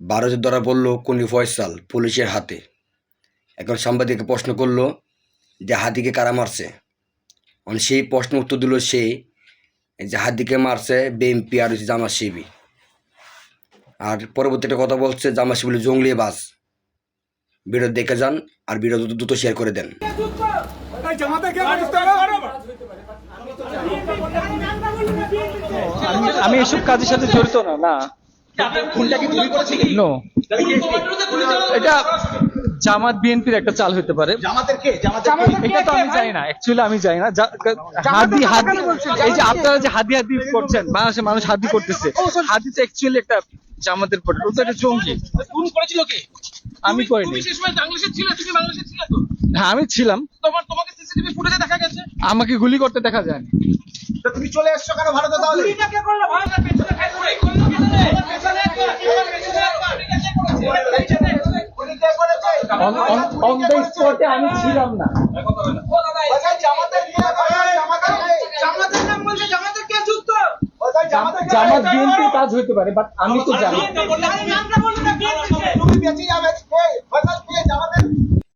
ভারতে ধরা পড়ল কনি ফয়সাল পুলিশের হাতে। এখন সাংবাদিককে প্রশ্ন করলো যে হাদিকে কারা মারছে। সেই প্রশ্ন উত্তর দিল সে যে হাদিকে মারছে বিএনপি আর জামাত শিবির। আর পরবর্তী একটা কথা বলছে জামাত শিবির জঙ্গলি বাস। ভিডিও দেখে যান আর ভিডিও দ্রুত শেয়ার করে দেন। আমি এসব কাজের সাথে জড়িত না। না, নো, এটা জামাত বিএনপির একটা চাল হতে পারে। এটা তো আমি জানি না, অ্যাকচুয়ালি আমি জানি না। হাদি এই যে আপনারা যে হাদি করছেন, বাংলাদেশের মানুষ হাদি করতেছে, হাদি তো অ্যাকচুয়ালি একটা জামাতের পরে, ও তো একটা জঙ্গি। আমি করিনি। হ্যাঁ, আমি ছিলাম। তোমাকে সিসিটিভি ফুটেজে দেখা গেছে আমাকে গুলি করতে দেখা যায়নি। তুমি চলে এসছো কেন ভারতে? তাহলে অন দ্য স্পটে আমি ছিলাম না। জামাত বিএনপির কাজ হইতে পারে, বাট আমি তো জানি।